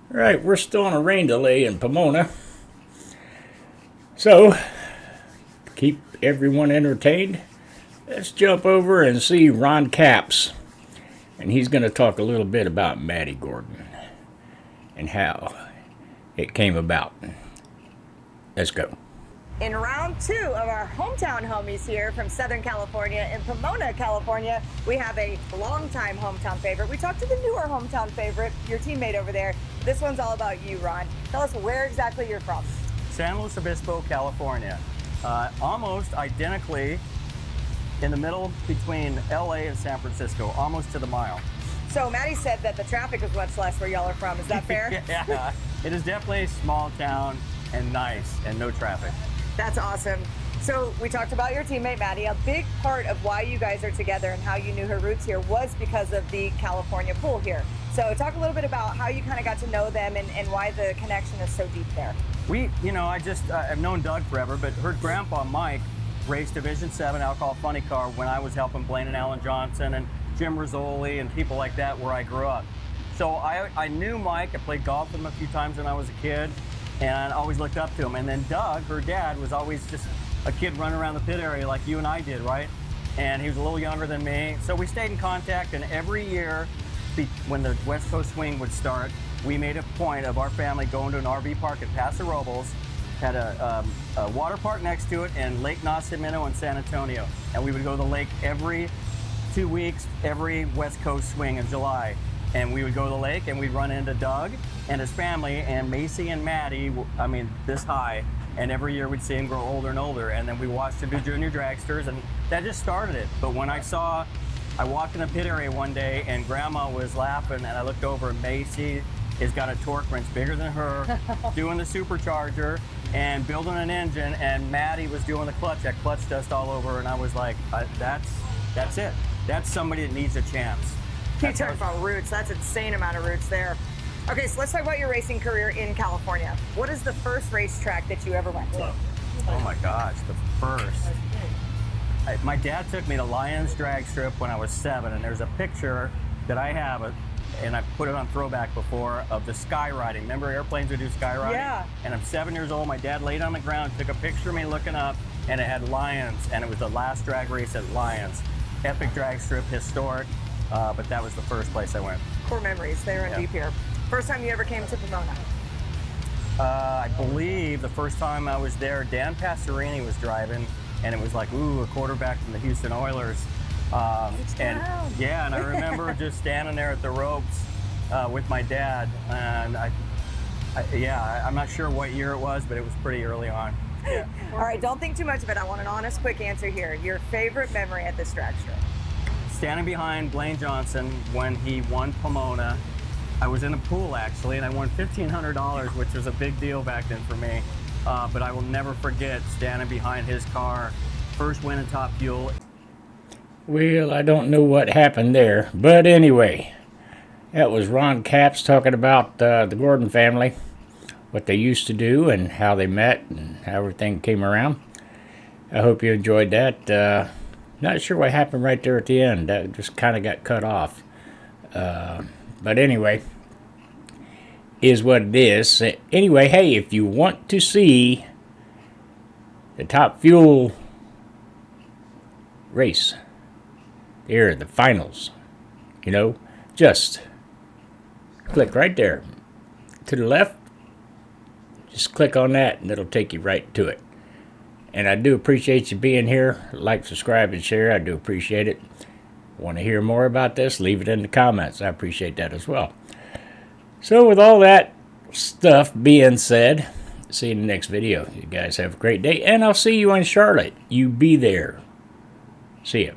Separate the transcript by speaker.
Speaker 1: Right, we're still on a rain delay in Pomona. So, keep everyone entertained. Let's jump over and see Ron Capps. And he's going to talk a little bit about Maddi Gordon and how it came about. Let's go.
Speaker 2: In round 2 of our hometown homies here from Southern California, in Pomona, California, we have a longtime hometown favorite. We talked to the newer hometown favorite, your teammate over there. This one's all about you, Ron. Tell us where exactly you're from.
Speaker 3: San Luis Obispo, California. Almost identically in the middle between LA and San Francisco, almost to the mile.
Speaker 2: So Maddi said that the traffic is much less where y'all are from. Is that fair?
Speaker 3: Yeah, it is definitely a small town and nice and no traffic.
Speaker 2: That's awesome. So we talked about your teammate, Maddi. A big part of why you guys are together and how you knew her roots here was because of the California pool here. So talk a little bit about how you kind of got to know them and why the connection is so deep there.
Speaker 3: I've known Doug forever, but her grandpa, Mike, raced Division 7 alcohol funny car when I was helping Blaine and Alan Johnson and Jim Rizzoli and people like that where I grew up. So I knew Mike. I played golf with him a few times when I was a kid and I always looked up to him. And then Doug, her dad, was always just a kid running around the pit area like you and I did, right? And he was a little younger than me. So we stayed in contact, and every year when the West Coast Swing would start, we made a point of our family going to an RV park at Paso Robles, had a water park next to it, and Lake Nacimiento in San Antonio. And we would go to the lake every 2 weeks, every West Coast Swing in July. And we would go to the lake and we'd run into Doug and his family and Macy and Maddi, I mean, this high. And every year we'd see him grow older and older. And then we watched him do junior dragsters, and that just started it. But when I walked in the pit area one day and Grandma was laughing, and I looked over and Macy has got a torque wrench bigger than her, doing the supercharger and building an engine, and Maddi was doing the clutch, that clutch dust all over, and I was like, that's it. That's somebody that needs a chance.
Speaker 2: You talk about roots. That's an insane amount of roots there. Okay, so let's talk about your racing career in California. What is the first racetrack that you ever went to?
Speaker 3: Oh my gosh, the first. My dad took me to Lions Drag Strip when I was 7, and there's a picture that I have, and I've put it on Throwback before, of the skywriting. Remember airplanes would do skywriting?
Speaker 2: Yeah.
Speaker 3: And I'm 7 years old. My dad laid on the ground, took a picture of me looking up, and it had Lions, and it was the last drag race at Lions. Epic drag strip, historic, but that was the first place I went.
Speaker 2: Core memories, they run deep here. First time you ever came to Pomona?
Speaker 3: I believe the first time I was there, Dan Passerini was driving, and it was like, ooh, a quarterback from the Houston Oilers. And I remember just standing there at the ropes with my dad, and I'm not sure what year it was, but it was pretty early on. Yeah.
Speaker 2: All right, don't think too much of it. I want an honest, quick answer here. Your favorite memory at this drag strip?
Speaker 3: Standing behind Blaine Johnson when he won Pomona. I was in a pool actually, and I won $1,500, which was a big deal back then for me. But I will never forget standing behind his car, first win in Top Fuel.
Speaker 1: Well, I don't know what happened there, but anyway, that was Ron Capps talking about the Gordon family, what they used to do and how they met and how everything came around. I hope you enjoyed that. Not sure what happened right there at the end. That just kind of got cut off. But anyway, is what it is. Anyway, hey, if you want to see the Top Fuel race, here, the finals, just click right there to the left. Just click on that and it'll take you right to it. And I do appreciate you being here. Like, subscribe, and share. I do appreciate it. Want to hear more about this? Leave it in the comments. I appreciate that as well. So with all that stuff being said, see you in the next video. You guys have a great day, and I'll see you in Charlotte. You be there. See ya.